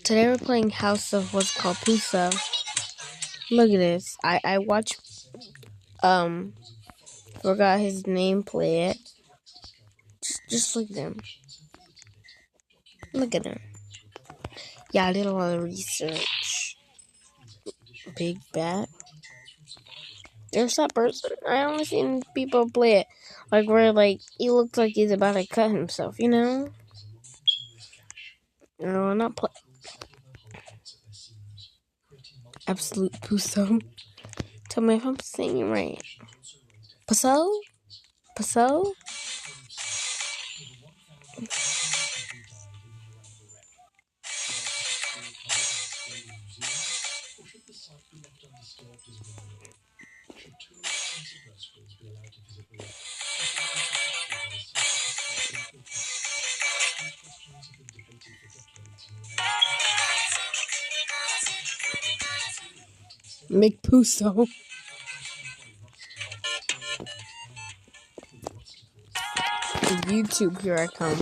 Today we're playing House of what's called Pusa. Look at this. I watched forgot his name play it. Just look at him. Look at him. Yeah, I did a lot of research. Big bat. There's that person. I only seen people play it. Like where he looks like he's about to cut himself, you know? No, not play. Absolute Puso. Tell me if I'm saying it right. Puso? Puso? McPuso. YouTube, here I come.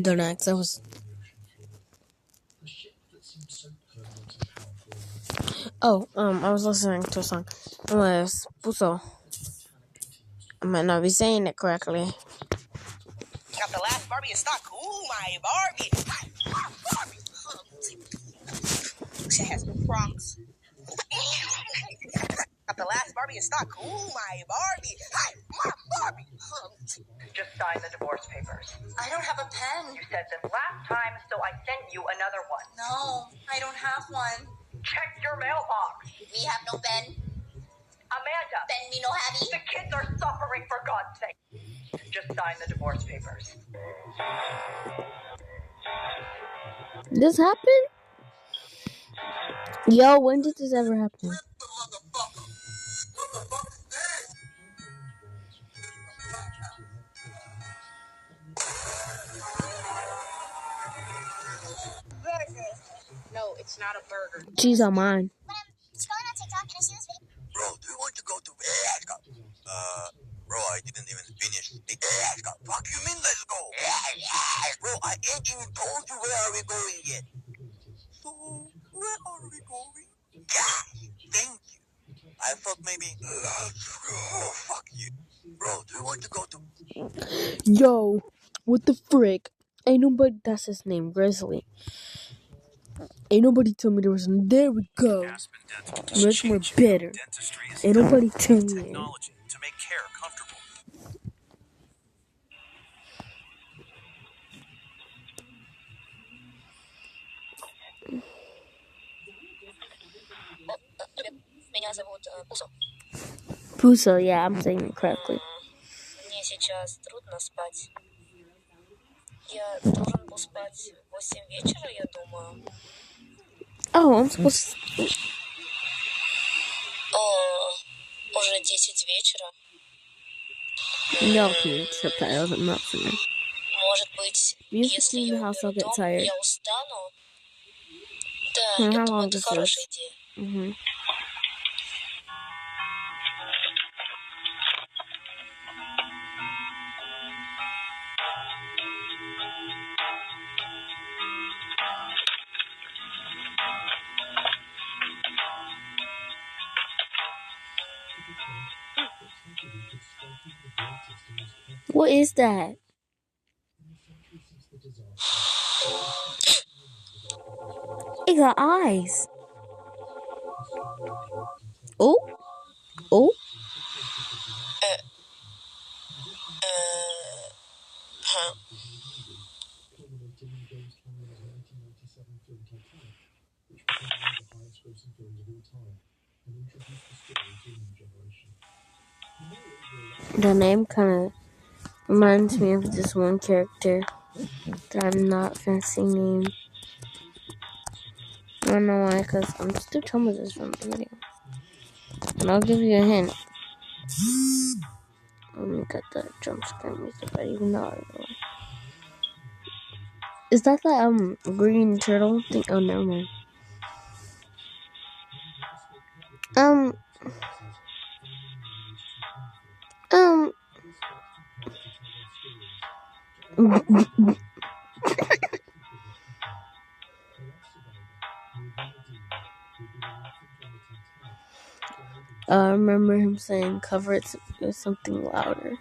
Don't ask, I was... I was listening to a song. It was Puso. I might not be saying it correctly. Got the last Barbie in stock. Ooh, my Barbie. Hi, Barbie. She has new Crocs. Got the last Barbie in stock. Ooh, my Barbie. Hi, my Barbie. Just sign the divorce papers. I don't have a pen. You said this last time, so I sent you another one. No, I don't have one. Check your mailbox. Me have no pen. Amanda. Pen me no heavy. The kids are suffering, for God's sake. Just sign the divorce papers. This happened? Yo, when did this ever happen? Burger. No, it's not a burger. Cheese on mine. Scrolling on TikTok and I see this video. Bro, do you want to go to... Bro, I didn't even finish. Fuck you mean let's go? Bro, I ain't even told you where are we going yet. So, where are we going? Gosh, thank you. I thought maybe... Oh, fuck you. Bro, do you want to go to... Yo, what the frick? Ain't nobody... That's his name, Grizzly. Ain't nobody tell me there was... There we go. Much more better. Ain't nobody tell me. Technology to make care comfortable. Меня зовут Пусо. Puso, yeah, I'm saying it correctly. Мне сейчас трудно спать. Я должен был спать в 8 вечера, я думаю. Oh, I'm supposed to... Уже 10 вечера. Y'all can subtitles, I'm not for me. Может быть, если in я the house, I'll уберу get дом, tired. я устану. Да, How я думаю, long это is хорошая this? идея. What is that? It got eyes. Oh? Oh? The name kind of reminds me of this one character that I'm not fancy name. I don't know why, because I'm still talking about this from the video. And I'll give you a hint. Let me get the jump scare music, but even though is that the green turtle thing? Oh, never mind. I remember him saying, cover it with something louder.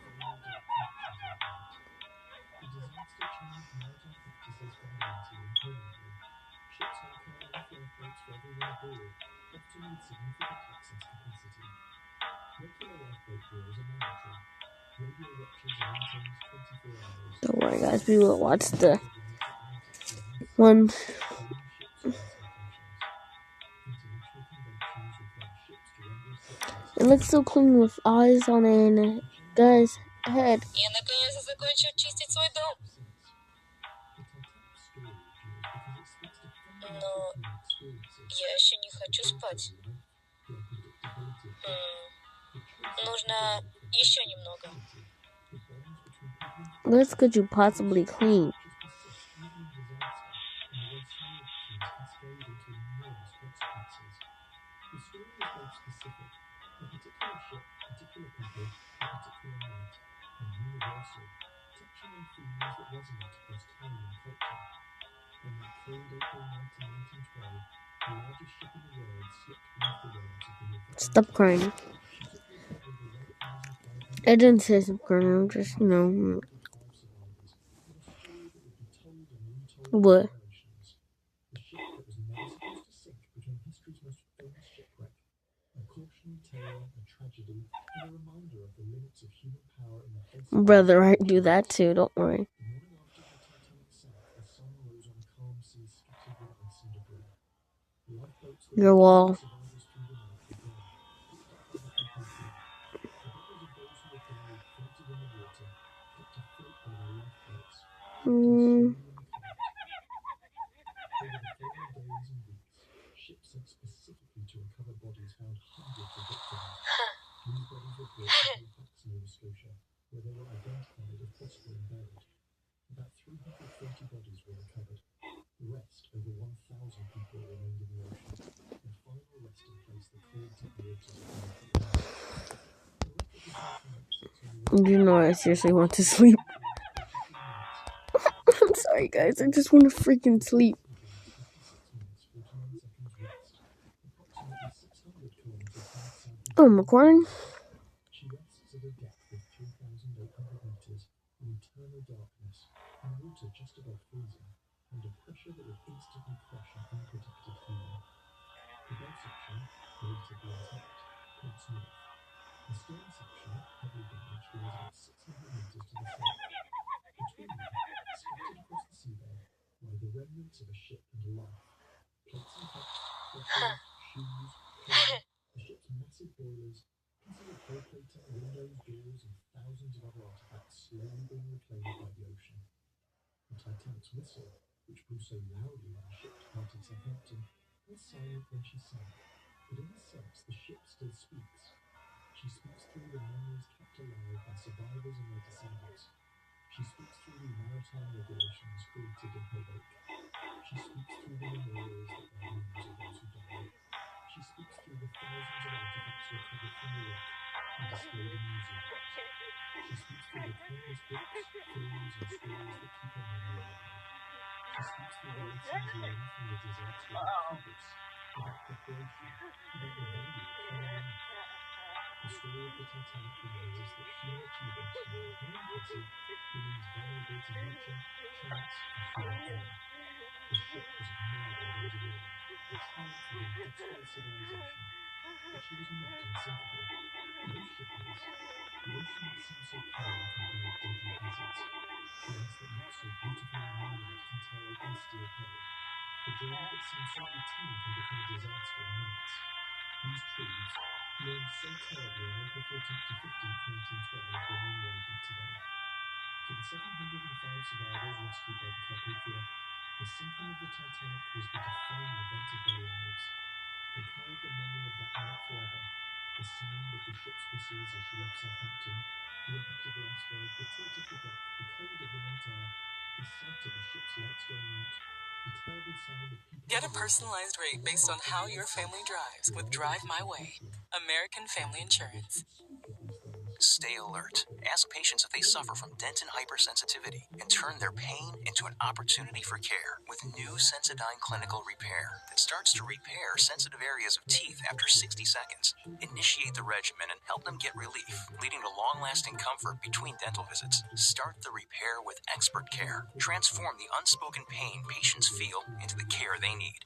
Don't worry, guys. We will watch the one. It looks so clean with eyes on a guy's head. Я наконец-то закончил чистить свой дом. Но я еще не хочу спать. Нужно еще немного. What could you possibly clean? Stop crying. I didn't say stop crying. I'm just, What? Brother, I do that too. Don't worry. Your wall. You know I seriously want to sleep. I'm sorry, guys. I just want to freaking sleep. Oh, I'm recording? Get a personalized rate based on how your family drives with Drive My Way. American Family Insurance. Stay alert. Ask patients if they suffer from dentin hypersensitivity and turn their pain into an opportunity for care with new Sensodyne Clinical Repair that starts to repair sensitive areas of teeth after 60 seconds. Initiate the regimen and help them get relief, leading to long-lasting comfort between dental visits. Start the repair with expert care. Transform the unspoken pain patients feel into the care they need.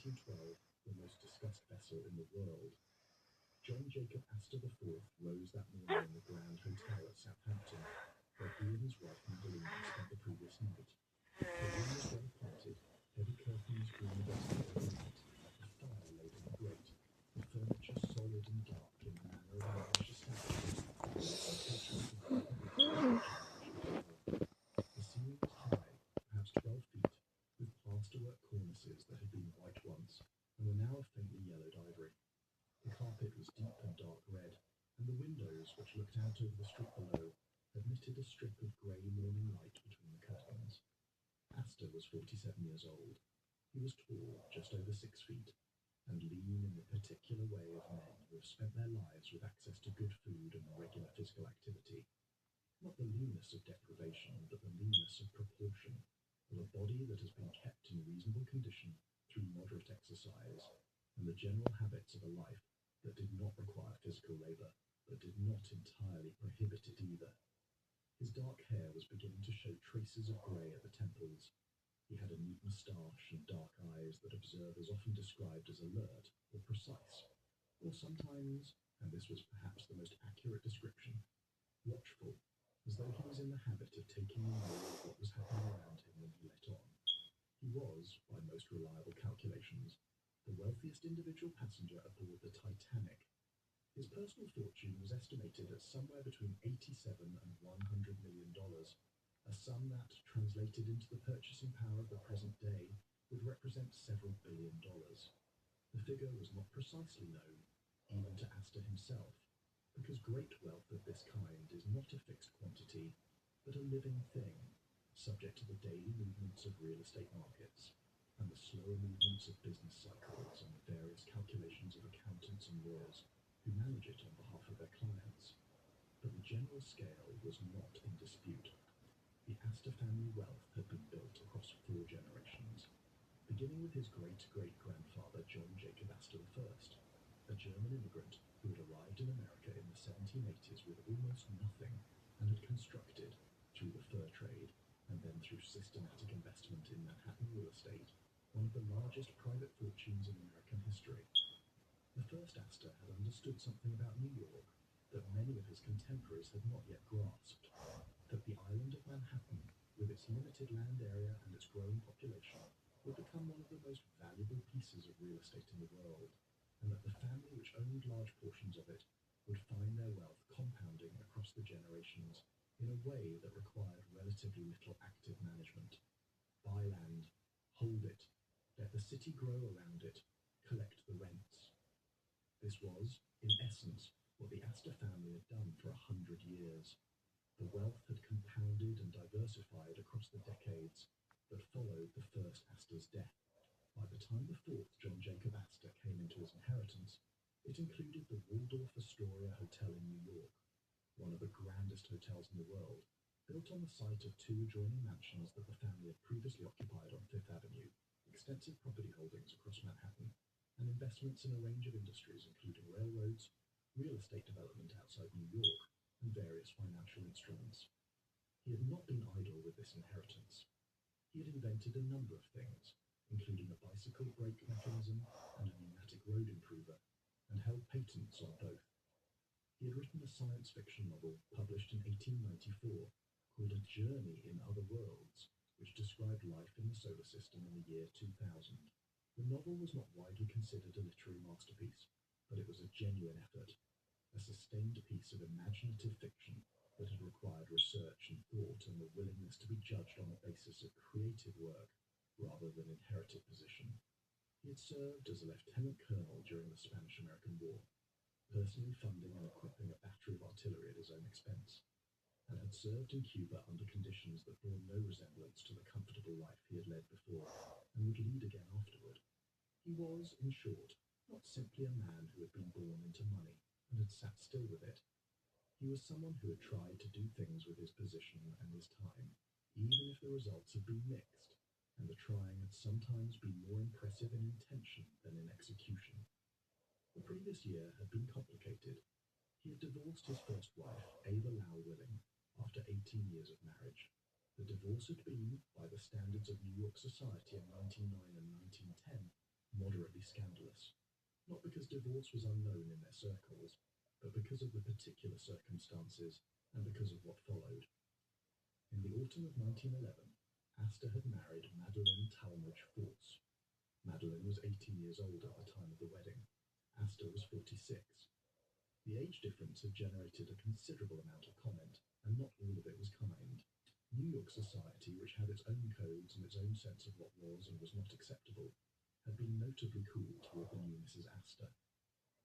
1912 the most discussed vessel in the world. John Jacob Astor IV rose that morning in the Grand Hotel at Southampton, where he and his wife Madeline spent the previous night. The room was well appointed, heavy curtains drew the dusty overnight, a fire laid in the grate, the furniture solid and dark in the manner of an English establishment. The ceiling was high, perhaps 12 feet, with plasterwork cornices that had been white once, and were now of faintly yellowed ivory. The carpet was deep and dark red, and the windows, which looked out over the street below, admitted a strip of grey morning light between the curtains. Astor was 47 years old. He was tall, just over 6 feet, and lean in the particular way of men who have spent their lives with access to good food and regular physical activity. Not the leanness of deprivation, but the leanness of proportion, of a body that has been kept in reasonable condition through moderate exercise, and the general habits of a life that did not require physical labour, but did not entirely prohibit it either. His dark hair was beginning to show traces of grey at the temples. He had a neat moustache and dark eyes that observers often described as alert or precise, or sometimes, and this was perhaps the most accurate description, watchful, as though he was in the habit of taking in more of what was happening around him when he let on. He was, by most reliable calculations, the wealthiest individual passenger aboard the Titanic. His personal fortune was estimated at somewhere between $87 and $100 million, a sum that, translated into the purchasing power of the present day, would represent several $1 billion. The figure was not precisely known, even to Astor himself, because great wealth of this kind is not a fixed quantity, but a living thing, subject to the daily movements of real estate markets, and the slower movements of business cycles and the various calculations of accountants and lawyers who manage it on behalf of their clients. But the general scale was not in dispute. The Astor family wealth had been built across 4 generations, beginning with his great-great-grandfather John Jacob Astor I, a German immigrant who had arrived in America in the 1780s with almost nothing and had constructed, through the fur trade and then through systematic investment in Manhattan real estate, one of the largest private fortunes in American history. The first Astor had understood something about New York that many of his contemporaries had not yet grasped, that the island of Manhattan, with its limited land area and its growing population, would become one of the most valuable pieces of real estate in the world, and that the family which owned large portions of it would find their wealth compounding across the generations in a way that required relatively little active management. Buy land, hold it, let the city grow around it, collect the rents. This was, in essence, what the Astor family had done for 100 years. The wealth had compounded and diversified across the decades that followed the first Astor's death. By the time the fourth John Jacob Astor came into his inheritance, it included the Waldorf Astoria Hotel in New York, one of the grandest hotels in the world, built on the site of 2 adjoining mansions that the family had previously occupied on Fifth Avenue, extensive property holdings across Manhattan, and investments in a range of industries including railroads, real estate development outside New York, and various financial instruments. He had not been idle with this inheritance. He had invented a number of things, including a bicycle brake mechanism and a pneumatic road improver, and held patents on both. He had written a science fiction novel published in 1894 called A Journey in Other Worlds, which described life in the solar system in the year 2000. The novel was not widely considered a literary masterpiece, but it was a genuine effort, a sustained piece of imaginative fiction that had required research and thought and the willingness to be judged on the basis of creative work rather than inherited position. He had served as a lieutenant colonel during the Spanish-American War, personally funding and equipping a battery of artillery at his own expense, and had served in Cuba under conditions that bore no resemblance to the comfortable life he had led before, and would lead again afterward. He was, in short, not simply a man who had been born into money and had sat still with it. He was someone who had tried to do things with his position and his time, even if the results had been mixed, and the trying had sometimes been more impressive in intention than in execution. The previous year had been complicated. He had divorced his first wife, Ava Lau Willing, after 18 years of marriage. The divorce had been, by the standards of New York society in 1909 and 1910, moderately scandalous, not because divorce was unknown in their circles, but because of the particular circumstances and because of what followed. In the autumn of 1911, Asta had married Madeleine Talmadge Force. Madeleine was 18 years old at the time of the wedding. Asta was 46. The age difference had generated a considerable amount of comment, and not all of it was kind. New York society, which had its own codes and its own sense of what was and was not acceptable, had been notably cool toward the new Mrs. Asta.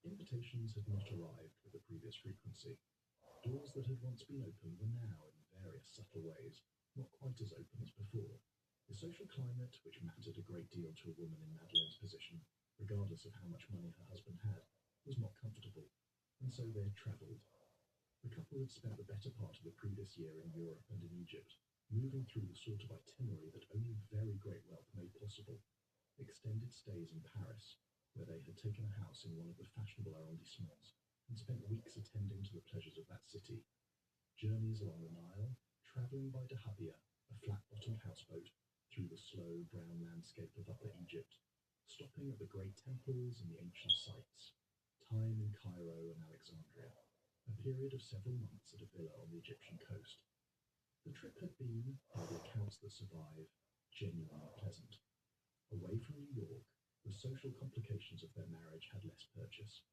Invitations had not arrived with the previous frequency. Doors that had once been open were now, in various subtle ways, not quite as open as before. The social climate, which mattered a great deal to a woman in Madeleine's position, regardless of how much money her husband had, was not comfortable, and so they had travelled. The couple had spent the better part of the previous year in Europe and in Egypt, moving through the sort of itinerary that only very great wealth made possible. Extended stays in Paris, where they had taken a house in one of the fashionable arrondissements and spent weeks attending to the pleasures of that city. Journeys along the Nile, travelling by dahabia, a flat-bottomed houseboat, through the slow brown landscape of Upper Egypt, stopping at the great temples and the ancient sites, time in Cairo and Alexandria, a period of several months at a villa on the Egyptian coast. The trip had been, by the accounts that survive, genuinely pleasant. Away from New York, the social complications of their marriage had less purchase.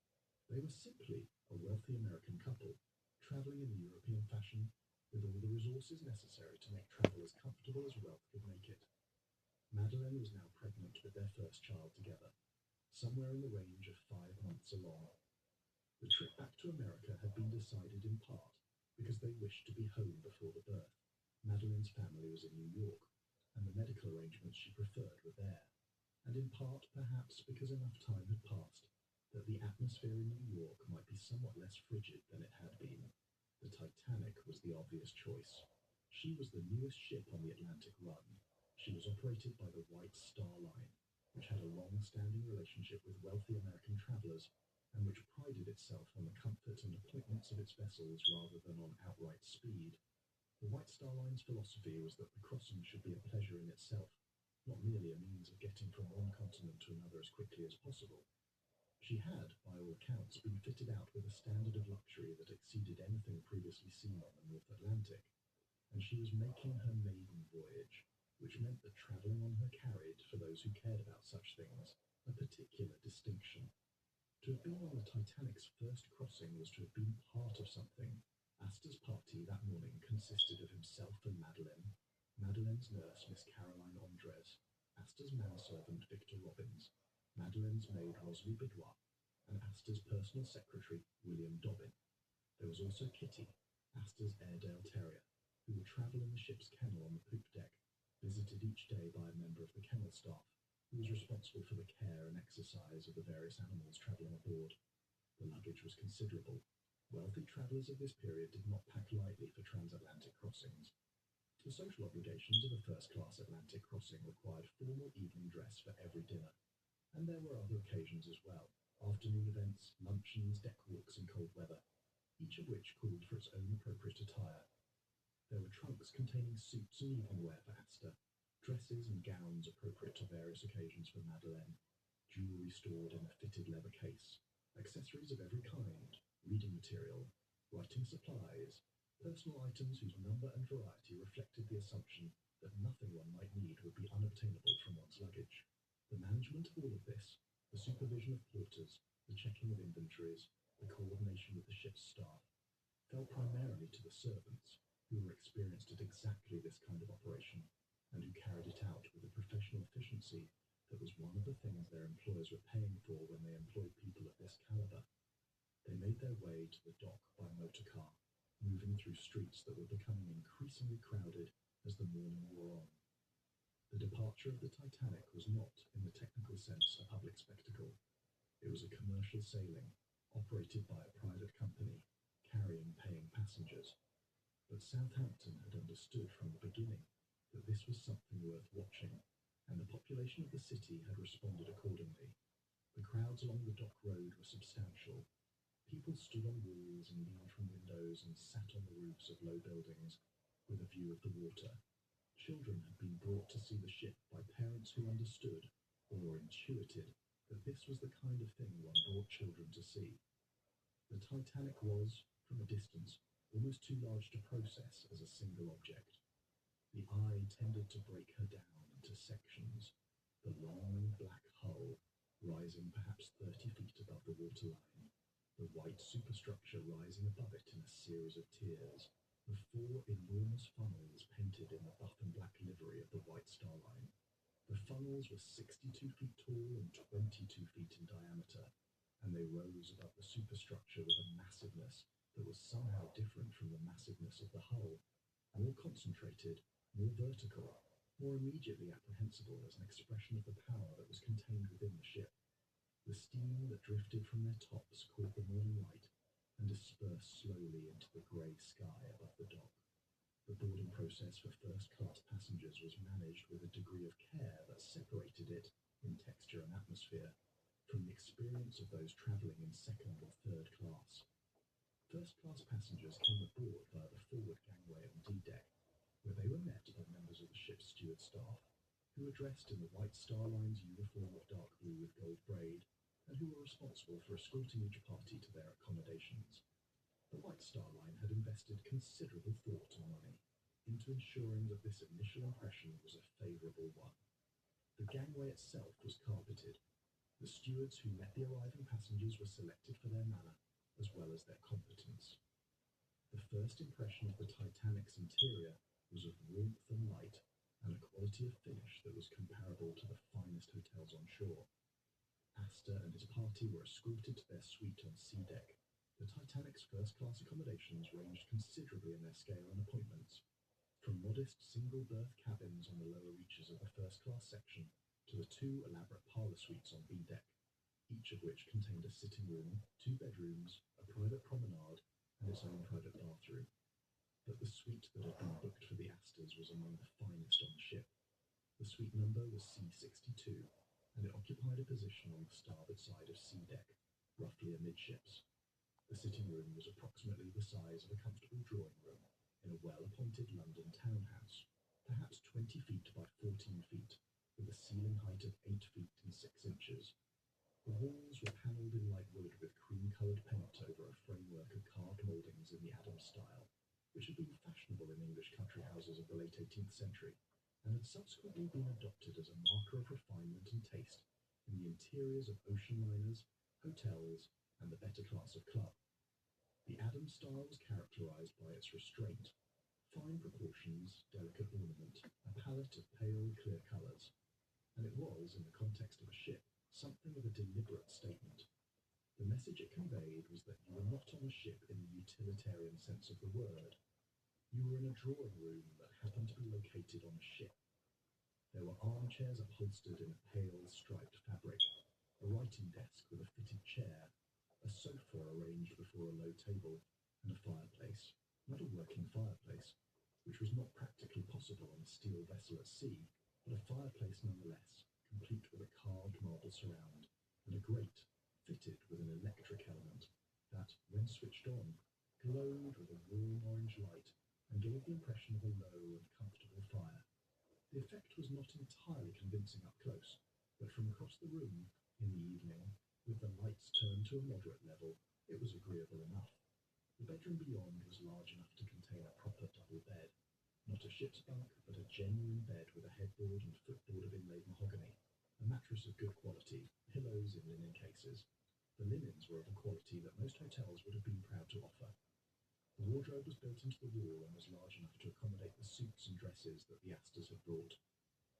They were simply a wealthy American couple, travelling in the European fashion, with all the resources necessary to make travel as comfortable as wealth could make it. Madeleine was now pregnant with their first child together, somewhere in the range of 5 months along. The trip back to America had been decided in part because they wished to be home before the birth. Madeleine's family was in New York, and the medical arrangements she preferred were there, and in part perhaps because enough time had passed that the atmosphere in New York might be somewhat less frigid than it had been. The Titanic was the obvious choice. She was the newest ship on the Atlantic run. She was operated by the White Star Line, which had a long-standing relationship with wealthy American travelers and which prided itself on the comfort and appointments of its vessels rather than on outright speed. The White Star Line's philosophy was that the crossing should be a pleasure in itself, not merely a means of getting from one continent to another as quickly as possible. She had, by all accounts, been fitted out with a standard of luxury that exceeded anything previously seen on the North Atlantic, and she was making her maiden voyage, which meant that travelling on her carried, for those who cared about such things, a particular distinction. To have been on the Titanic's first crossing was to have been part of something. Asta's party that morning consisted of himself and Madeleine, Madeleine's nurse, Miss Caroline Andres, Asta's manservant, Victor Robbins, Madeleine's maid, Rosalie Bidouin, and Asta's personal secretary, William Dobbin. There was also Kitty, Asta's Airedale Terrier, who would travel in the ship's kennel on the poop deck, visited each day by a member of the kennel staff, who was responsible for the care and exercise of the various animals travelling aboard. The luggage was considerable. Wealthy travellers of this period did not pack lightly for transatlantic crossings. The social obligations of a first-class Atlantic crossing required formal evening dress for every dinner, and there were other occasions as well, afternoon events, luncheons, deck walks in cold weather, each of which called for its own appropriate attire. There were trunks containing suits and evening wear for Asta, dresses and gowns appropriate to various occasions for Madeleine, jewellery stored in a fitted leather case, accessories of every kind, reading material, writing supplies, personal items whose number and variety reflected the assumption that nothing one might need would be unobtainable from one's luggage. The management of all of this, the supervision of porters, the checking of inventories, the coordination with the ship's staff, fell primarily to the servants, who were experienced at exactly this kind of operation, and who carried it out with a professional efficiency that was one of the things their employers were paying for when they employed people of this caliber. They made their way to the dock by motor car, moving through streets that were becoming increasingly crowded as the morning wore on. The departure of the Titanic was not, in the technical sense, a public spectacle. It was a commercial sailing, operated by a private company, carrying paying passengers. But Southampton had understood from the beginning that this was something worth watching, and the population of the city had responded accordingly. The crowds along the dock road were substantial. People stood on walls and leaned from windows and sat on the roofs of low buildings with a view of the water. Children had been brought to see the ship by parents who understood, or intuited, that this was the kind of thing one brought children to see. The Titanic was, from a distance, almost too large to process as a single object. The eye tended to break her down into sections, the long black hull rising perhaps 30 feet above the waterline, the white superstructure rising above it in a series of tiers, the 4 enormous funnels painted in the buff and black livery of the White Star Line. The funnels were 62 feet tall and 22 feet in diameter, and they rose above the superstructure with a massiveness that was somehow different from the massiveness of the hull, more concentrated, more vertical, more immediately apprehensible as an expression of the power that was contained within the ship. The steam that drifted from their tops caught the morning light and dispersed slowly into the grey sky above the dock. The boarding process for first-class passengers was managed with a degree of care that separated it, in texture and atmosphere, from the experience of those travelling in second or third class. First-class passengers came aboard via the forward gangway on D-deck, where they were met by members of the ship's steward staff, who were dressed in the White Star Line's uniform of dark blue with gold braid, and who were responsible for escorting each party to their accommodations. The White Star Line had invested considerable thought and money into ensuring that this initial impression was a favourable one. The gangway itself was carpeted. The stewards who met the arriving passengers were selected for their manner, as well as their competence. The first impression of the Titanic's interior was of warmth and light, and a quality of finish that was comparable to the finest hotels on shore. Astor and his party were escorted to their suite on C-deck. The Titanic's first-class accommodations ranged considerably in their scale and appointments, from modest single-berth cabins on the lower reaches of the first-class section to the 2 elaborate parlour suites on B-deck, each of which contained a sitting room, 2 bedrooms, a private promenade, and its own private bathroom. But the suite that had been booked for the Astors was among the finest on the ship. The suite number was C62, and it occupied a position on the starboard side of C-deck, roughly amidships. The sitting room was approximately the size of a comfortable drawing room in a well-appointed London townhouse, perhaps 20 feet by 14 feet, with a ceiling height of 8 feet and 6 inches. The walls were panelled in light wood with cream-coloured paint over a framework of carved mouldings in the Adams style, which had been fashionable in English country houses of the late 18th century, and had subsequently been adopted as a marker of refinement and taste in the interiors of ocean liners, hotels, and the better class of club. The Adams style was characterized by its restraint, fine proportions, delicate ornament, a palette of pale, clear colors, and it was, in the context of a ship, something of a deliberate statement. The message it conveyed was that you were not on a ship in the utilitarian sense of the word. You were in a drawing room that happened to be located on a ship. There were armchairs upholstered in a pale, striped fabric, a writing desk with a fitted chair, a sofa arranged before a low table, and a fireplace, not a working fireplace, which was not practically possible on a steel vessel at sea, but a fireplace nonetheless, complete with a carved marble surround, and a grate fitted with an electric element that, when switched on, glowed with a warm orange light and gave the impression of a low and comfortable fire. The effect was not entirely convincing up close, but from across the room, in the evening, with the lights turned to a moderate level, it was agreeable enough. The bedroom beyond was large enough to contain a proper double bed, not a ship's bunk, but a genuine bed with a headboard and footboard of inlaid mahogany, a mattress of good quality, pillows in linen cases. The linens were of a quality that most hotels would have been proud to offer. The wardrobe was built into the wall and was large enough to accommodate the suits and dresses that the Astors had brought.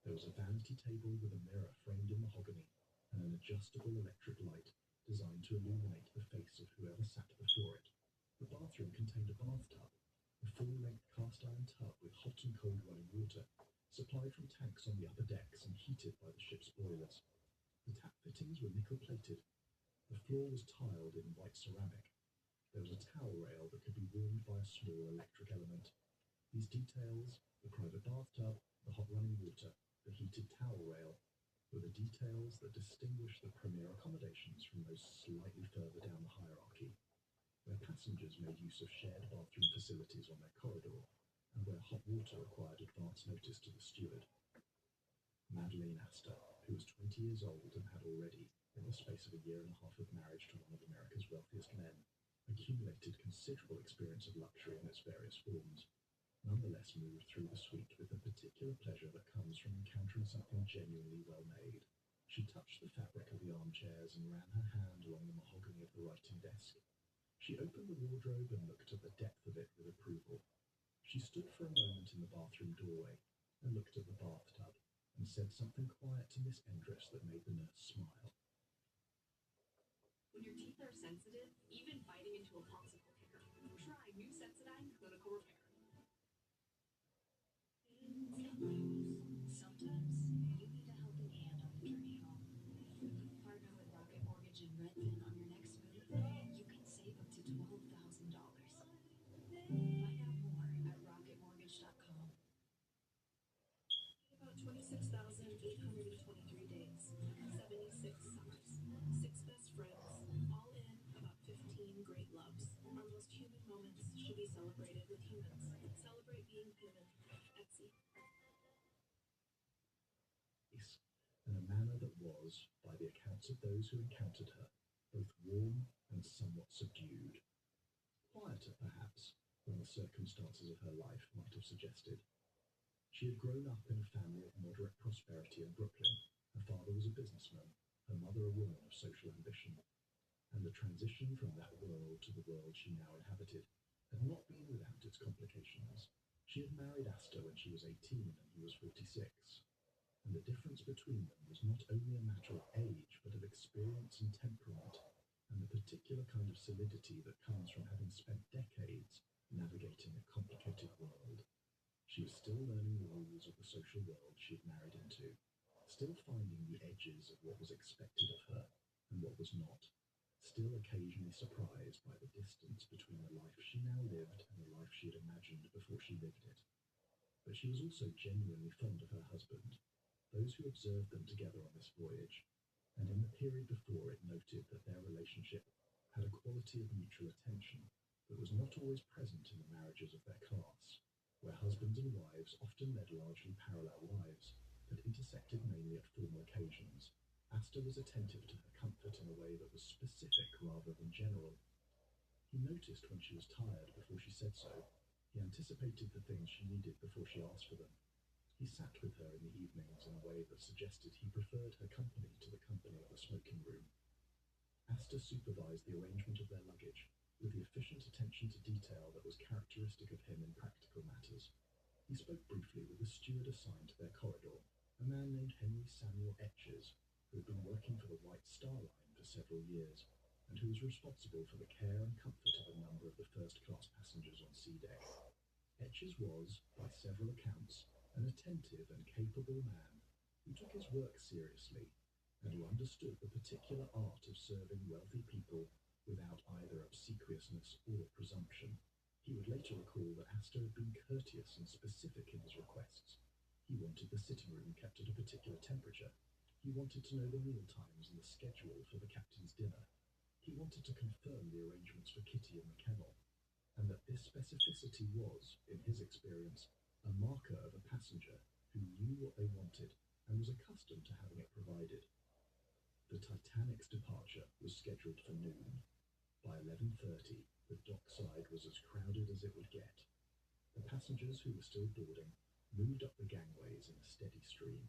There was a vanity table with a mirror framed in mahogany, and an adjustable electric light designed to illuminate the face of whoever sat before it. The bathroom contained a bathtub, a full-length cast-iron tub with hot and cold running water, supplied from tanks on the upper decks and heated by the ship's boilers. The tap fittings were nickel-plated. The floor was tiled in white ceramic. There was a towel rail that could be warmed by a small electric element. These details, the private bathtub, the hot running water, the heated towel rail, were the details that distinguished the premier accommodations from those slightly further down the hierarchy, where passengers made use of shared bathroom facilities on their corridor, and where hot water required advance notice to the steward. Madeleine Astor, who was 20 years old and had already, in the space of a year and a half of marriage to one of America's wealthiest men, accumulated considerable experience of luxury in its various forms, nonetheless moved through the suite with the particular pleasure that comes from encountering something genuinely well made. She touched the fabric of the armchairs and ran her hand along the mahogany of the writing desk. She opened the wardrobe and looked at the depth of it with approval. She stood for a moment in the bathroom doorway and looked at the bathtub and said something quiet to Miss Endress that made the nurse smile. When your teeth are sensitive, even biting into a popsicle kicker, try new Sensodyne Clinical Repair. Sometimes you need a helping hand on the journey home. Partner with Rocket Mortgage and Redfin on your next move, and you can save up to $12,000. Find out more at rocketmortgage.com. About 26,823 days, 76 summers, 6 best friends, all in about 15 great loves. Our most human moments should be celebrated with humans. Celebrate being human. Etsy. In a manner that was, by the accounts of those who encountered her, both warm and somewhat subdued. Quieter, perhaps, than the circumstances of her life might have suggested. She had grown up in a family of moderate prosperity in Brooklyn. Her father was a businessman, her mother a woman of social ambition. And the transition from that world to the world she now inhabited had not been without its complications. She had married Astor when she was 18 and he was 46. And the difference between them was not only a matter of age, but of experience and temperament, and the particular kind of solidity that comes from having spent decades navigating a complicated world. She was still learning the rules of the social world she had married into, still finding the edges of what was expected of her and what was not, still occasionally surprised by the distance between the life she now lived and the life she had imagined before she lived it. But she was also genuinely fond of her husband. Those who observed them together on this voyage, and in the period before it, noted that their relationship had a quality of mutual attention that was not always present in the marriages of their class, where husbands and wives often led largely parallel lives, but intersected mainly at formal occasions. Astor was attentive to her comfort in a way that was specific rather than general. He noticed when she was tired before she said so. He anticipated the things she needed before she asked for them. He sat with her in the evenings in a way that suggested he preferred her company to the company of the smoking room. Astor supervised the arrangement of their luggage with the efficient attention to detail that was characteristic of him in practical matters. He spoke briefly with the steward assigned to their corridor, a man named Henry Samuel Etches, who had been working for the White Star Line for several years, and who was responsible for the care and comfort of a number of the first-class passengers on sea deck. Etches was, by several accounts, an attentive and capable man who took his work seriously and who understood the particular art of serving wealthy people without either obsequiousness or presumption. He would later recall that Astor had been courteous and specific in his requests. He wanted the sitting room kept at a particular temperature. He wanted to know the meal times and the schedule for the captain's dinner. He wanted to confirm the arrangements for Kitty and the kennel, and that this specificity was, in his experience, a marker of a passenger who knew what they wanted and was accustomed to having it provided. The Titanic's departure was scheduled for noon. By 11:30, the dockside was as crowded as it would get. The passengers who were still boarding moved up the gangways in a steady stream.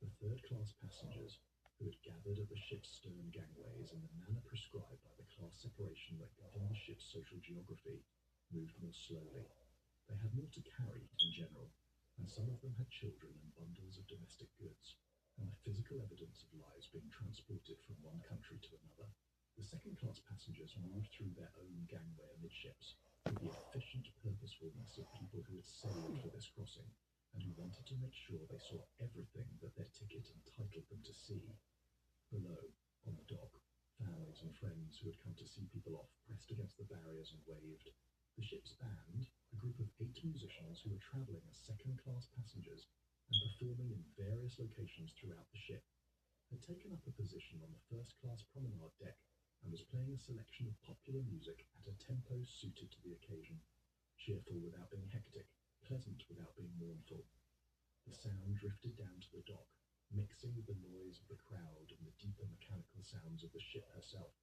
The third-class passengers, who had gathered at the ship's stern gangways in the manner prescribed by the class separation that governed the ship's social geography, moved more slowly. They had more to carry in general, and some of them had children and bundles of domestic goods, and the physical evidence of lives being transported from one country to another. The second-class passengers moved through their own gangway amidships with the efficient purposefulness of people who had saved for this crossing, and who wanted to make sure they saw everything that their ticket entitled them to see. Below, on the dock, families and friends who had come to see people off pressed against the barriers and waved. The ship's band, a group of 8 musicians who were travelling as second-class passengers and performing in various locations throughout the ship, had taken up a position on the first-class promenade deck and was playing a selection of popular music at a tempo suited to the occasion, cheerful without being hectic, pleasant without being mournful. The sound drifted down to the dock, mixing with the noise of the crowd and the deeper mechanical sounds of the ship herself.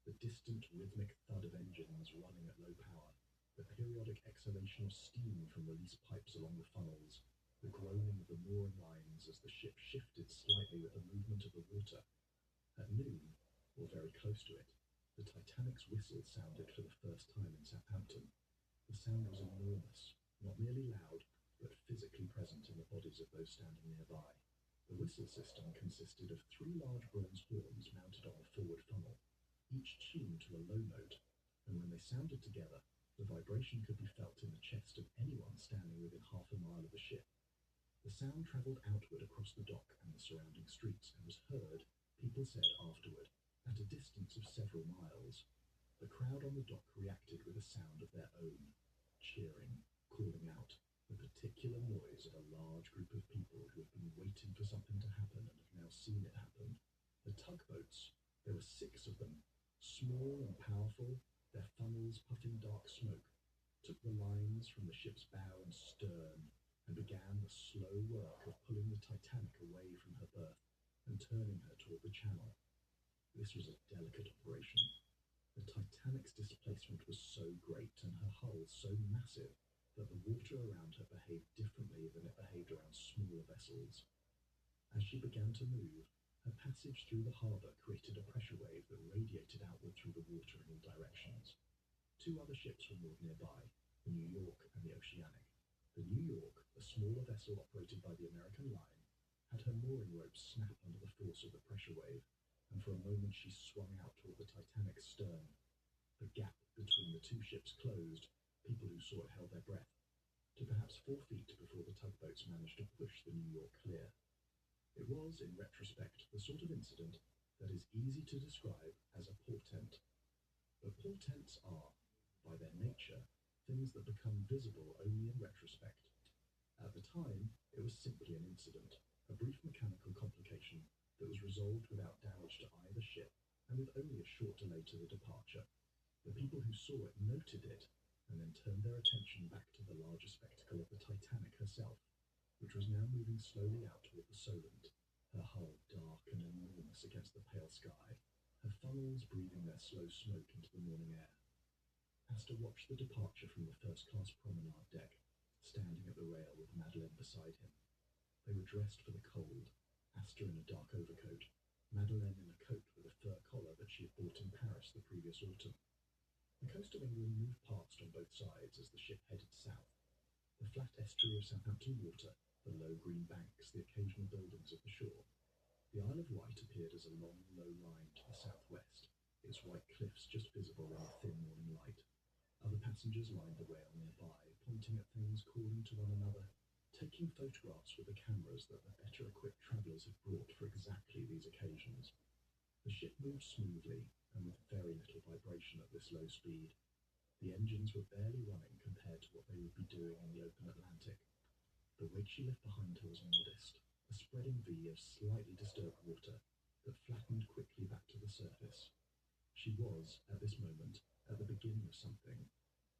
The distant rhythmic thud of engines running at low power, the periodic exhalation of steam from release pipes along the funnels, the groaning of the mooring lines as the ship shifted slightly with the movement of the water. At noon, or very close to it, the Titanic's whistle sounded for the first time in Southampton. The sound was enormous, not merely loud, but physically present in the bodies of those standing nearby. The whistle system consisted of 3 large bronze horns mounted on the forward funnel, each tuned to a low note, and when they sounded together, the vibration could be felt in the chest of anyone standing within half a mile of the ship. The sound travelled outward across the dock and the surrounding streets and was heard, people said afterward, at a distance of several miles. The crowd on the dock reacted with a sound of their own, cheering, calling out, the particular noise of a large group of people who have been waiting for something to happen and have now seen it happen. The tugboats, there were 6 of them, small and powerful, their funnels puffing dark smoke, took the lines from the ship's bow and stern and began the slow work of pulling the Titanic away from her berth and turning her toward the channel. This was a delicate operation. The Titanic's displacement was so great and her hull so massive that the water around her behaved differently than it behaved around smaller vessels. As she began to move, her passage through the harbour created a pressure wave that radiated outward through the water in all directions. 2 other ships were moored nearby, the New York and the Oceanic. The New York, a smaller vessel operated by the American Line, had her mooring ropes snap under the force of the pressure wave, and for a moment she swung out toward the Titanic's stern. The gap between the 2 ships closed. People who saw it held their breath, to perhaps 4 feet before the tugboats managed to push the New York clear. It was, in retrospect, the sort of incident that is easy to describe as a portent. But portents are, by their nature, things that become visible only in retrospect. At the time, it was simply an incident, a brief mechanical complication that was resolved without damage to either ship and with only a short delay to the departure. The people who saw it noted it and then turned their attention back to the larger spectacle of the Titanic herself, which was now moving slowly out toward the Solent, her hull dark and enormous against the pale sky, her funnels breathing their slow smoke into the morning air. Astor watched the departure from the first-class promenade deck, standing at the rail with Madeleine beside him. They were dressed for the cold, Astor in a dark overcoat, Madeleine in a coat with a fur collar that she had bought in Paris the previous autumn. The coast of England moved past on both sides as the ship headed south. The flat estuary of Southampton Water, the low green banks, the occasional buildings of the shore. The Isle of Wight appeared as a long, low line to the southwest, its white cliffs just visible in the thin morning light. Other passengers lined the rail nearby, pointing at things, calling to one another, taking photographs with the cameras that the better-equipped travellers had brought for exactly these occasions. The ship moved smoothly and with very little vibration at this low speed. The engines were barely running compared to what they would be doing in the open Atlantic. The wake she left behind her was modest, a spreading V of slightly disturbed water that flattened quickly back to the surface. She was, at this moment, at the beginning of something,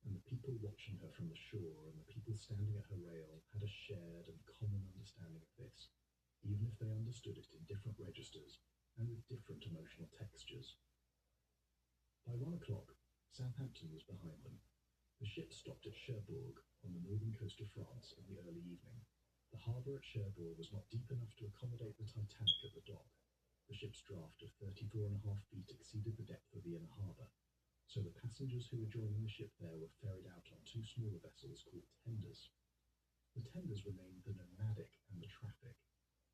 and the people watching her from the shore and the people standing at her rail had a shared and common understanding of this, even if they understood it in different registers and with different emotional textures. By 1 o'clock, Southampton was behind them. The ship stopped at Cherbourg on the northern coast of France in the early evening. The harbour at Cherbourg was not deep enough to accommodate the Titanic at the dock. The ship's draft of 34.5 feet exceeded the depth of the inner harbour, so the passengers who were joining the ship there were ferried out on 2 smaller vessels called tenders. The tenders were named the Nomadic and the Traffic,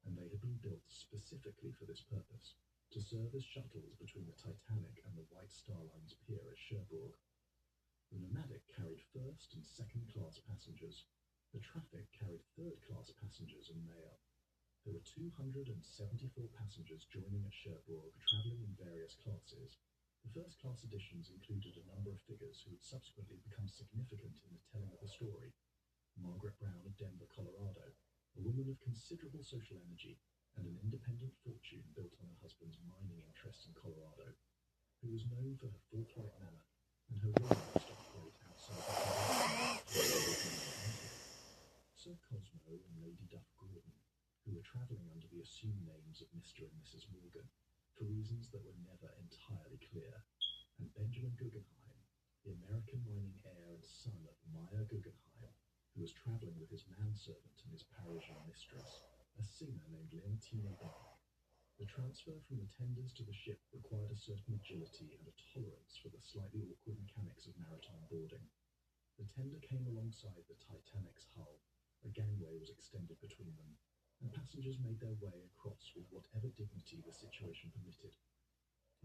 and they had been built specifically for this purpose, to serve as shuttles between the Titanic and the White Star Line's pier at Cherbourg. The Nomadic carried first and second-class passengers. The Traffic carried third-class passengers and mail. There were 274 passengers joining at Cherbourg, travelling in various classes. The first-class editions included a number of figures who would subsequently become significant in the telling of the story. Margaret Brown of Denver, Colorado, a woman of considerable social energy and an independent fortune built on her husband's mining interests in Colorado, who was known for her forthright manner and her willingness to operate outside the convention. Sir Cosmo and Lady Duff Gordon, who were travelling under the assumed names of Mr. and Mrs. Morgan, for reasons that were never entirely clear, and Benjamin Guggenheim, the American mining heir and son of Meyer Guggenheim, who was travelling with his manservant and his Parisian mistress, a singer named Leontina Bach. The transfer from the tenders to the ship required a certain agility and a tolerance for the slightly awkward mechanics of maritime boarding. The tender came alongside the Titanic's hull, a gangway was extended between them, and passengers made their way across with whatever dignity the situation permitted.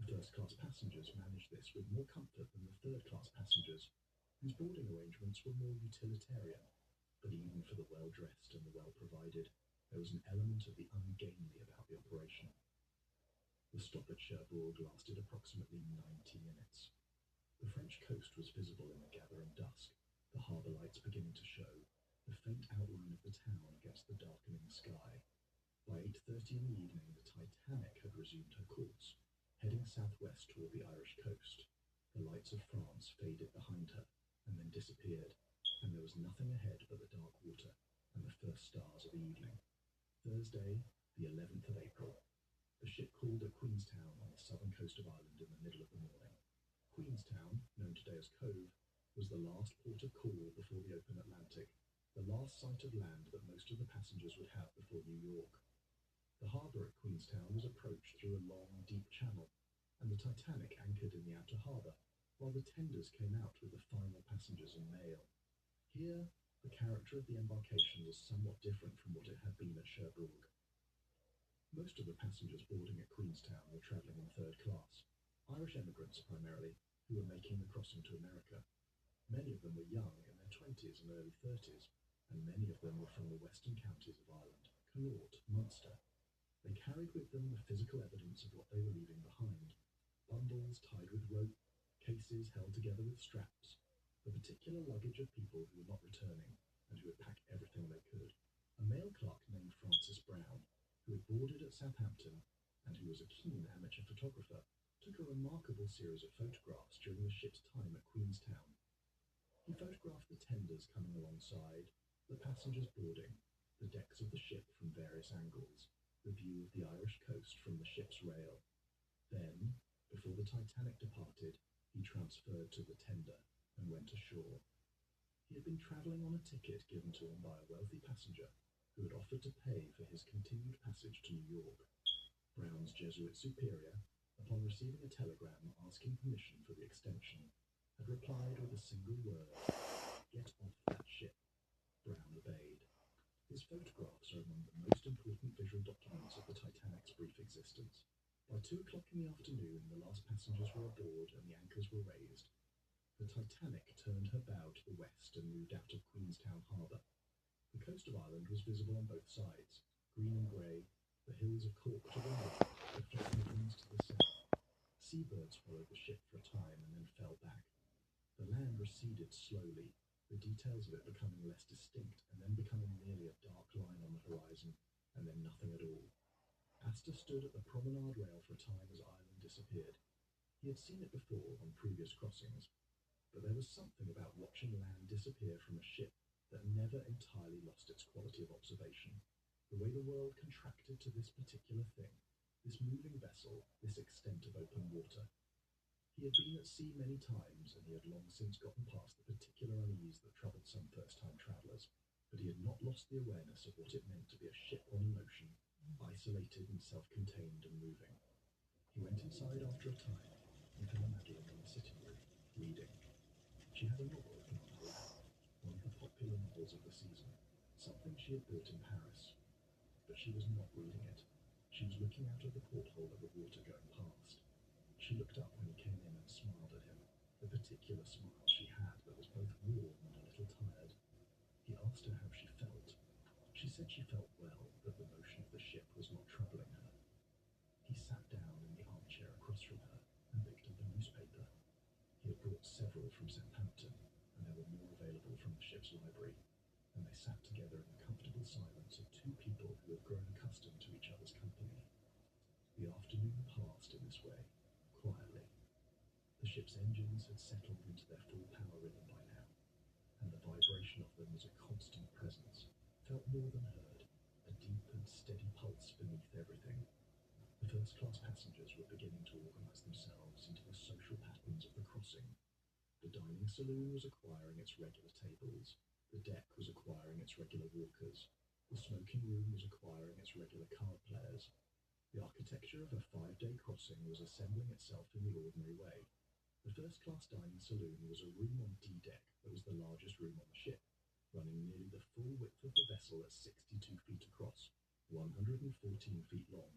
The first-class passengers managed this with more comfort than the third-class passengers, whose boarding arrangements were more utilitarian. But even for the well-dressed and the well-provided, there was an element of the ungainly about the operation. The stop at Cherbourg lasted approximately 90 minutes. The French coast was visible in the gathering dusk, the harbour lights beginning to show, the faint outline of the town against the darkening sky. By 8:30 in the evening, the Titanic had resumed her course, heading southwest toward the Irish coast. The lights of France faded behind her, and then disappeared, and there was nothing ahead but the dark water and the first stars of the evening. Thursday, the 11th of April. The ship called at Queenstown on the southern coast of Ireland in the middle of the morning. Queenstown, known today as Cove, was the last port of call before the open Atlantic, the last sight of land that most of the passengers would have before New York. The harbour at Queenstown was approached through a long, deep channel, and the Titanic anchored in the outer harbour, while the tenders came out with the final passengers and mail. Here, the character of the embarkation was somewhat different from what it had been at Cherbourg. Most of the passengers boarding at Queenstown were travelling in third class, Irish emigrants primarily, who were making the crossing to America. Many of them were young, in their 20s and early 30s, and many of them were from the western counties of Ireland, Connaught, Munster. They carried with them the physical evidence of what they were leaving behind: bundles tied with rope, cases held together with straps, the particular luggage of people who were not returning and who had packed everything they could. A mail clerk named Francis Brown, who had boarded at Southampton and who was a keen amateur photographer, took a remarkable series of photographs during the ship's time at Queenstown. He photographed the tenders coming alongside, the passengers boarding, the decks of the ship from various angles, the view of the Irish coast from the ship's rail. Then, before the Titanic departed, he transferred to the tender and went ashore. He had been travelling on a ticket given to him by a wealthy passenger who had offered to pay for his continued passage to New York. Brown's Jesuit superior, upon receiving a telegram asking permission for the extension, had replied with a single word: "Get off that ship." Brown obeyed. His photographs are among the most important visual documents of the Titanic's brief existence. By 2 o'clock in the afternoon, the last passengers were aboard and the anchors were raised. The Titanic turned her bow to the west and moved out of Queenstown Harbour. The coast of Ireland was visible on both sides, green and grey, the hills of Cork to the north, the Flat Midlands to the south. Seabirds followed the ship for a time and then fell back. The land receded slowly, the details of it becoming less distinct and then becoming merely a dark line on the horizon, and then nothing at all. Astor stood at the promenade rail for a time as Ireland disappeared. He had seen it before on previous crossings, but there was something about watching land disappear from a ship that never entirely lost its quality of observation. The way the world contracted to this particular thing, this moving vessel, this extent of open water. He had been at sea many times, and he had long since gotten past the particular unease that troubled some first-time travellers, but he had not lost the awareness of what it meant to be a ship on motion, isolated and self-contained and moving. He went inside after a time and found Madeline in the sitting room, reading. She had a novel open on her lap, one of the popular novels of the season, something she had bought in Paris. But she was not reading it. She was looking out of the porthole at the water going past. She looked up when he came in and smiled at him, the particular smile she had that was both warm and a little tired. He asked her how she felt. She said she felt well, that the motion of the ship was not troubling her. He sat down in the armchair across from her and picked up a newspaper. He had brought several from Southampton, and there were more available from the ship's library, and they sat together in the comfortable silence of two people who had grown accustomed to each other's company. The afternoon passed in this way, quietly. The ship's engines had settled into their full power rhythm by now, and the vibration of them was a constant presence, felt more than heard, a deep and steady first-class passengers were beginning to organize themselves into the social patterns of the crossing. The dining saloon was acquiring its regular tables. The deck was acquiring its regular walkers. The smoking room was acquiring its regular card players. The architecture of a 5-day crossing was assembling itself in the ordinary way. The first-class dining saloon was a room on D-deck that was the largest room on the ship, running nearly the full width of the vessel at 62 feet across, 114 feet long,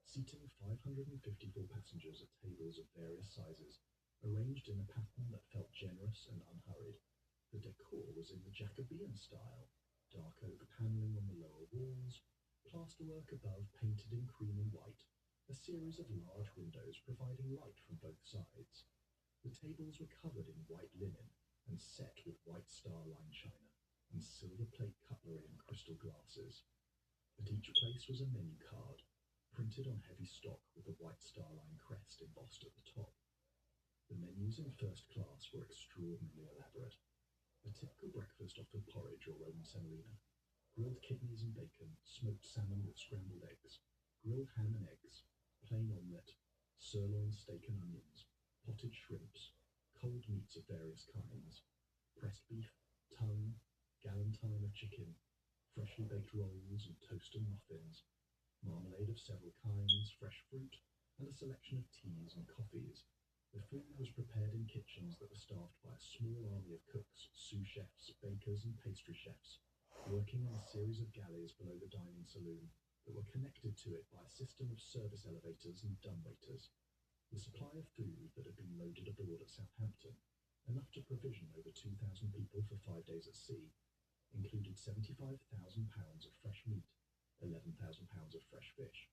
seating 554 passengers at tables of various sizes, arranged in a pattern that felt generous and unhurried. The decor was in the Jacobean style, dark oak panelling on the lower walls, plasterwork above painted in cream and white, a series of large windows providing light from both sides. The tables were covered in white linen and set with white star-line china and silver plate cutlery and crystal glasses. At each place was a menu card, printed on heavy stock with the white star-line crest embossed at the top. The menus in first class were extraordinarily elaborate. A typical breakfast offered porridge or Roman semolina, grilled kidneys and bacon, smoked salmon with scrambled eggs, grilled ham and eggs, plain omelette, sirloin steak and onions, potted shrimps, cold meats of various kinds, pressed beef, tongue, galantine of chicken, freshly baked rolls and toast and muffins, marmalade of several kinds, fresh fruit, and a selection of teas and coffees. The food was prepared in kitchens that were staffed by a small army of cooks, sous chefs, bakers, and pastry chefs, working in a series of galleys below the dining saloon that were connected to it by a system of service elevators and dumbwaiters. The supply of food that had been loaded aboard at Southampton, enough to provision over 2,000 people for 5 days at sea, included 75,000 pounds of fresh meat, 11,000 pounds of fresh fish,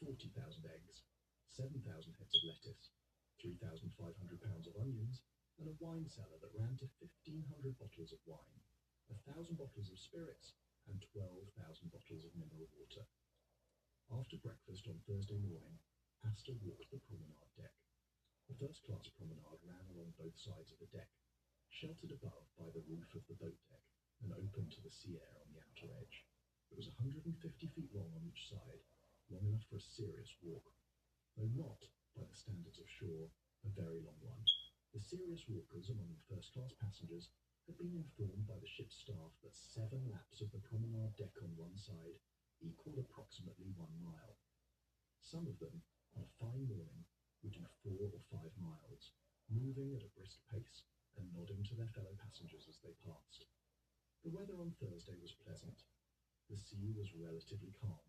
40,000 eggs, 7,000 heads of lettuce, 3,500 pounds of onions, and a wine cellar that ran to 1,500 bottles of wine, 1,000 bottles of spirits, and 12,000 bottles of mineral water. After breakfast on Thursday morning, Astor walked the promenade deck. The first-class promenade ran along both sides of the deck, sheltered above by the roof of the boat deck, and open to the sea air on the outer edge. It was 150 feet long on each side, long enough for a serious walk, though not, by the standards of shore, a very long one. The serious walkers among the first-class passengers had been informed by the ship's staff that 7 laps of the promenade deck on one side equaled approximately 1 mile. Some of them, on a fine morning, would do 4 or 5 miles, moving at a brisk pace and nodding to their fellow passengers as they passed. The weather on Thursday was pleasant. The sea was relatively calm,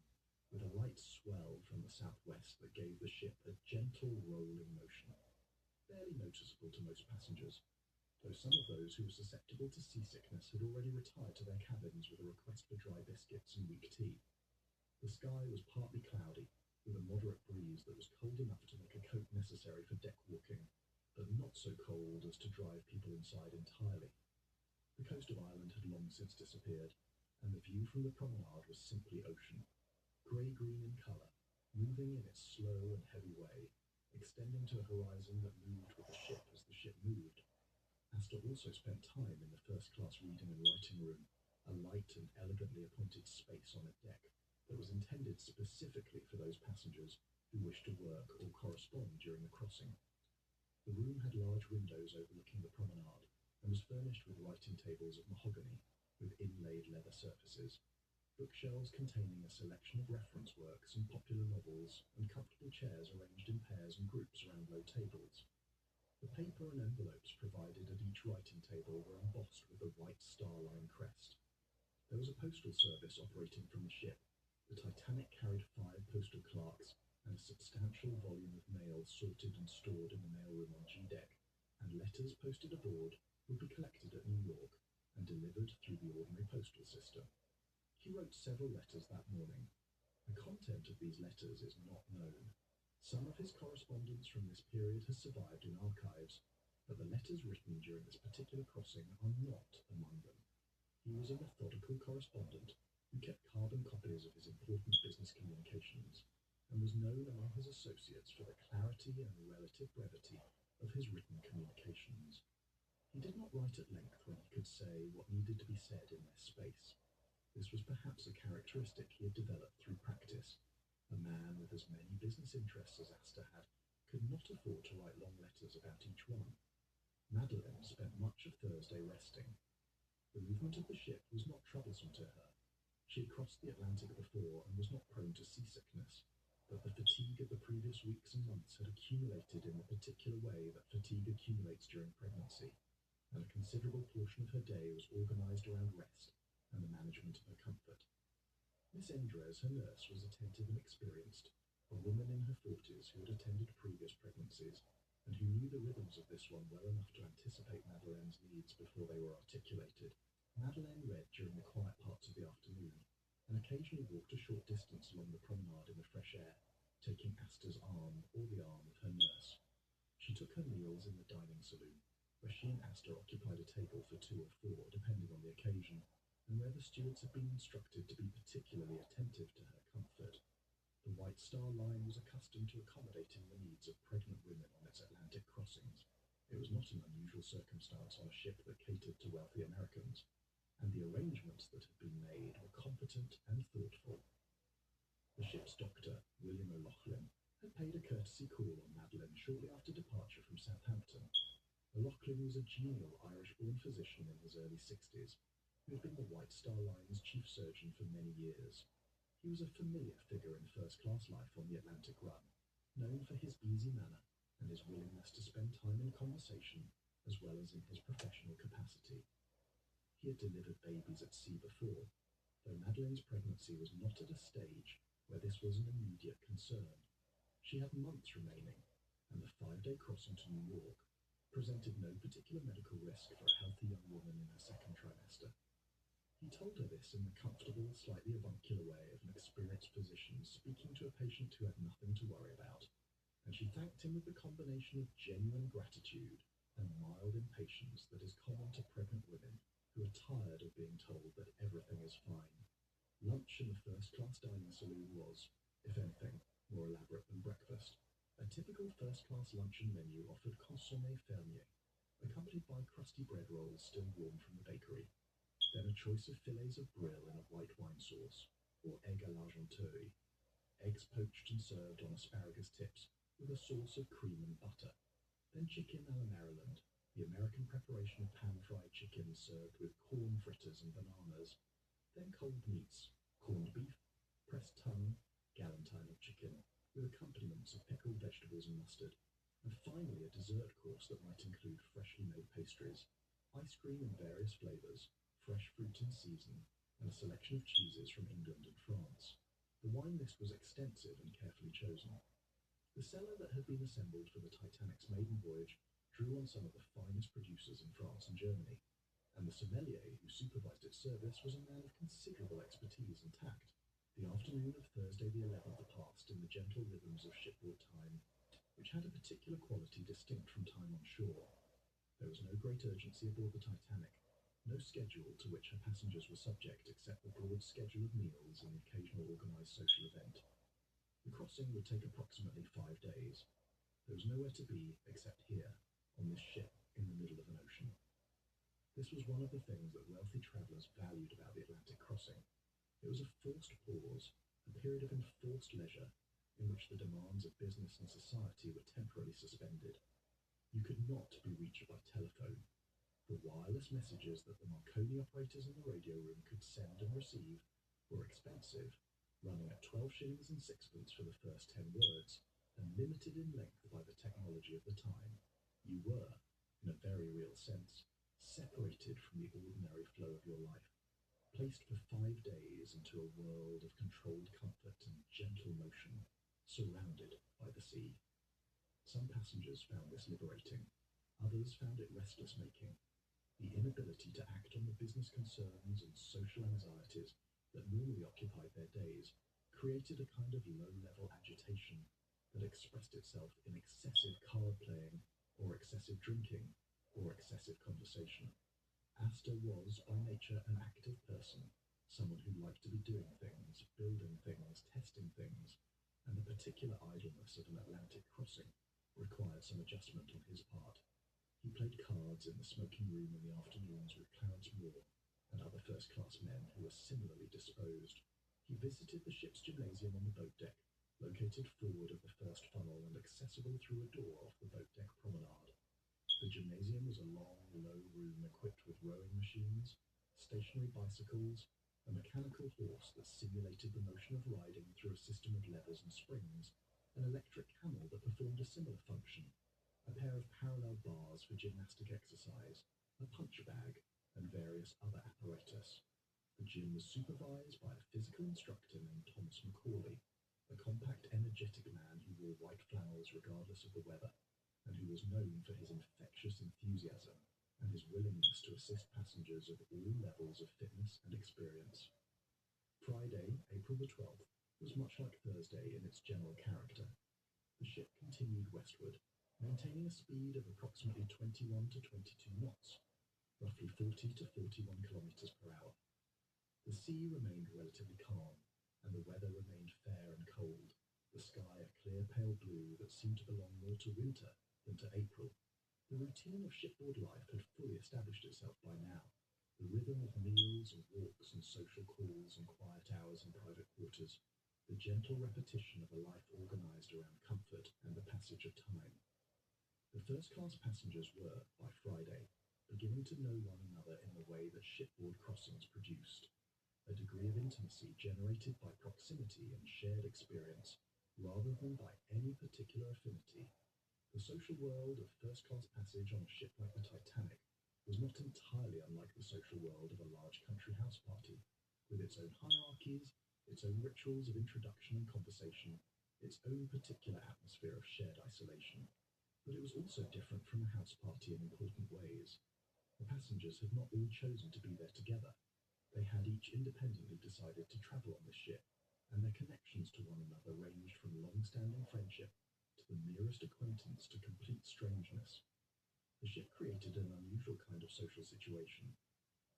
with a light swell from the southwest that gave the ship a gentle rolling motion, barely noticeable to most passengers, though some of those who were susceptible to seasickness had already retired to their cabins with a request for dry biscuits and weak tea. The sky was partly cloudy, with a moderate breeze that was cold enough to make a coat necessary for deck walking, but not so cold as to drive people inside entirely. The coast of Ireland had long since disappeared, and the view from the promenade was simply ocean, grey-green in colour, moving in its slow and heavy way, extending to a horizon that moved with the ship as the ship moved. Astor also spent time in the first-class reading and writing room, a light and elegantly appointed space on a deck that was intended specifically for those passengers who wished to work or correspond during the crossing. The room had large windows overlooking the promenade and was furnished with writing tables of mahogany with inlaid leather surfaces, bookshelves containing a selection of reference works and popular novels, and comfortable chairs arranged in pairs and groups around low tables. The paper and envelopes provided at each writing table were embossed with a white star-line crest. There was a postal service operating from the ship. The Titanic carried 5 postal clerks and a substantial volume of mail sorted and stored in the mailroom on G-deck, and letters posted aboard would be collected at New York and delivered through the ordinary postal system. He wrote several letters that morning. The content of these letters is not known. Some of his correspondence from this period has survived in archives, but the letters written during this particular crossing are not among them. He was a methodical correspondent who kept carbon copies of his important business communications, and was known among his associates for the clarity and relative brevity of his written communications. He did not write at length when he could say what needed to be said in less space. This was perhaps a characteristic he had developed through practice. A man with with as many business interests as Asta had, could not afford to write long letters about each one. Madeleine spent much of Thursday resting. The movement of the ship was not troublesome to her. She had crossed the Atlantic before and was not prone to seasickness, but the fatigue of the previous weeks and months had accumulated in the particular way that fatigue accumulates during pregnancy, and a considerable portion of her day was organized around rest and the management of her comfort. Miss Endres, her nurse, was attentive and experienced, a woman in her 40s who had attended previous pregnancies, and who knew the rhythms of this one well enough to anticipate Madeleine's needs before they were articulated. Madeleine read during the quiet parts of the afternoon, and occasionally walked a short distance along the promenade in the fresh air, taking Asta's arm or the arm of her nurse. She took her meals in the dining saloon, where she and Asta occupied a table for 2 or 4, depending on the occasion, and where the stewards had been instructed to be particularly attentive to her comfort. The White Star Line was accustomed to accommodating the needs of pregnant women on its Atlantic crossings. It was not an unusual circumstance on a ship that catered to wealthy Americans, and the arrangements that had been made were competent and thoughtful. The ship's doctor, William O'Loughlin, had paid a courtesy call on Madeleine shortly after departure from Southampton. O'Loughlin was a genial Irish-born physician in his early 60s, who had been the White Star Line's chief surgeon for many years. He was a familiar figure in first-class life on the Atlantic run, known for his easy manner and his willingness to spend time in conversation as well as in his professional capacity. He had delivered babies at sea before, though Madeleine's pregnancy was not at a stage where this was an immediate concern. She had months remaining, and the 5-day crossing to New York presented no particular medical risk for a healthy young woman in her second trimester. He told her this in the comfortable, slightly avuncular way of an experienced physician speaking to a patient who had nothing to worry about, and she thanked him with the combination of genuine gratitude and mild impatience that is common to pregnant women who are tired of being told that everything is fine. Lunch in the first-class dining saloon was, if anything, more elaborate than breakfast. A typical first-class luncheon menu offered consommé fermier, accompanied by crusty bread rolls still warm from the bakery, then a choice of fillets of brill in a white wine sauce, or egg à l'argenteuil, eggs poached and served on asparagus tips with a sauce of cream and butter, then chicken à la Maryland, the American preparation of pan-fried chicken served with corn fritters and bananas, then cold meats, corned beef, pressed tongue, galantine of chicken, with accompaniments of pickled vegetables and mustard, and finally a dessert course that might include freshly made pastries, ice cream in various flavors, fresh fruit in season, and a selection of cheeses from England and France. The wine list was extensive and carefully chosen. The cellar that had been assembled for the Titanic's maiden voyage drew on some of the finest producers in France and Germany, and the sommelier who supervised its service was a man of considerable expertise and tact. The afternoon of Thursday the 11th passed in the gentle rhythms of shipboard time, which had a particular quality distinct from time on shore. There was no great urgency aboard the Titanic, no schedule to which her passengers were subject except the broad schedule of meals and the occasional organized social event. The crossing would take approximately 5 days. There was nowhere to be except here, on this ship in the middle of an ocean. This was one of the things that wealthy travelers valued about the Atlantic crossing. It was a forced pause, a period of enforced leisure, in which the demands of business and society were temporarily suspended. You could not be reached by telephone. The wireless messages that the Marconi operators in the radio room could send and receive were expensive, running at 12 shillings and sixpence for the first 10 words, and limited in length by the technology of the time. You were, in a very real sense, separated from the ordinary flow of your life, placed for 5 days into a world of controlled comfort and gentle motion, surrounded by the sea. Some passengers found this liberating, others found it restless-making. The inability to act on the business concerns and social anxieties that normally occupied their days created a kind of low-level agitation that expressed itself in excessive card-playing, or excessive drinking, or excessive conversation. Asta was, by nature, an active person, someone who liked to be doing things, building things, testing things, and the particular idleness of an Atlantic crossing required some adjustment on his part. He played cards in the smoking room in the afternoons with Clarence Moore and other first-class men who were similarly disposed. He visited the ship's gymnasium on the boat deck, located forward of the first funnel and accessible through a door off the boat deck promenade. The gymnasium was a long, low room equipped with rowing machines, stationary bicycles, a mechanical horse that simulated the motion of riding through a system of levers and springs, an electric camel that performed a similar function, a pair of parallel bars for gymnastic exercise, a punch bag, and various other apparatus. The gym was supervised by a physical instructor named Thomas Macaulay, a compact, energetic man who wore white flannels regardless of the weather, and who was known for his infectious enthusiasm and his willingness to assist passengers of all levels of fitness and experience. Friday, April the 12th, was much like Thursday in its general character. The ship continued westward, maintaining a speed of approximately 21 to 22 knots, roughly 40 to 41 kilometers per hour. The sea remained relatively calm, and the weather remained fair and cold, the sky a clear pale blue that seemed to belong more to winter than to April. The routine of shipboard life had fully established itself by now. The rhythm of meals and walks and social calls and quiet hours in private quarters, the gentle repetition of a life organized around comfort and the passage of time. The first-class passengers were, by Friday, beginning to know one another in the way that shipboard crossings produced, a degree of intimacy generated by proximity and shared experience rather than by any particular affinity. The social world of first-class passage on a ship like the Titanic was not entirely unlike the social world of a large country house party, with its own hierarchies, its own rituals of introduction and conversation, its own particular atmosphere of shared isolation. But it was also different from a house party in important ways. The passengers had not all chosen to be there together. They had each independently decided to travel on the ship, and their connections to one another ranged from long-standing friendship to the merest acquaintance to complete strangeness. The ship created an unusual kind of social situation.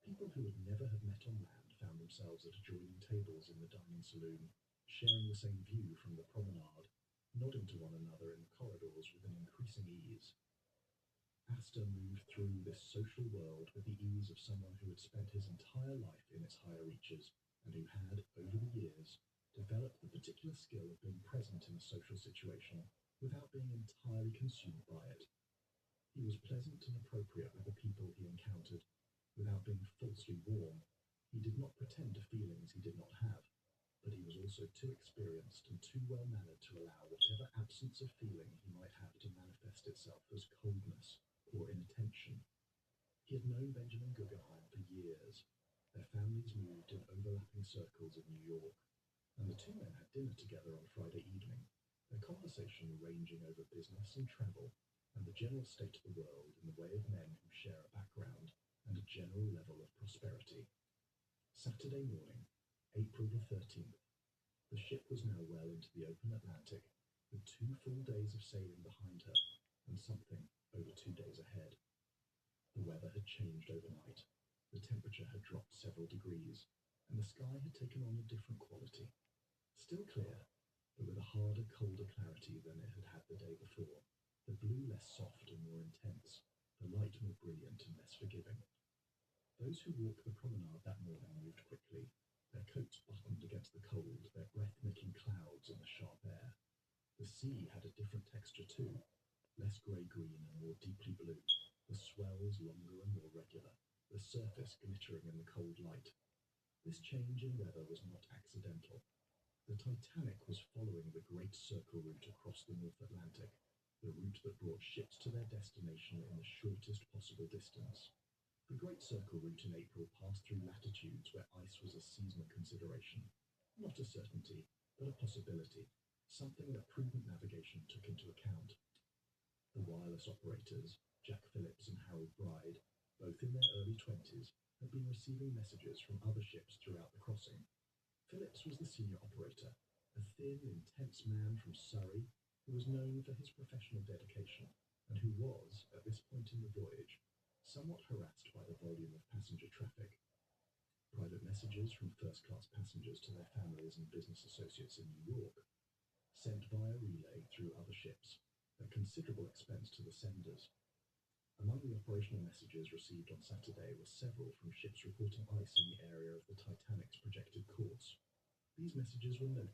People who would never have met on land found themselves at adjoining tables in the dining saloon, sharing the same view from the promenade, nodding to one another in the corridors with an increasing ease. Asta moved through this social world with the ease of someone who had spent his entire life in its higher reaches, and who had, over the years, developed the particular skill of being present in a social situation without being entirely consumed by it. He was pleasant and appropriate with the people he encountered, without being falsely warm. He did not pretend to feelings he did not have, but he was also too experienced and too well-mannered to allow whatever absence of feeling he might have to manifest itself as coldness or inattention. He had known Benjamin Guggenheim for years. Their families moved in overlapping circles in New York, and the two men had dinner together on Friday evening, their conversation ranging over business and travel, and the general state of the world in the way of men who share a background and a general level of prosperity. Saturday morning, April the 13th. The ship was now well into the open Atlantic, with 2 full days of sailing behind her, and something over 2 days ahead. The weather had changed overnight. The temperature had dropped several degrees, and the sky had taken on a different quality. Still clear, but with a harder, colder clarity than it had had the day before. The blue less soft and more intense, the light more brilliant and less forgiving. Those who walked the promenade that morning moved quickly, their coats buttoned against the cold, their breath making clouds in the sharp air. The sea had a different texture too, less grey-green and more deeply blue, the swells longer and more regular, the surface glittering in the cold light. This change in weather was not accidental. The Titanic was following the Great Circle route across the North Atlantic, the route that brought ships to their destination in the shortest possible distance. The Great Circle route in April passed through latitudes where ice was a seasonal consideration, not a certainty, but a possibility, something that prudent navigation took into account. The wireless operators, Jack Phillips and Harold Bride, both in their early 20s, had been receiving messages from other ships throughout the crossing. Phillips was the senior operator, a thin, intense man from Surrey who was known for his professional dedication and who was, at this point in the voyage, somewhat harassed by the volume of passenger traffic. Private messages from first-class passengers to their families and business associates in New York, sent via relay through other ships, at considerable expense to the senders. Among the operational messages received on Saturday were several from ships reporting ice in the area of the Titanic's projected course. These messages were noted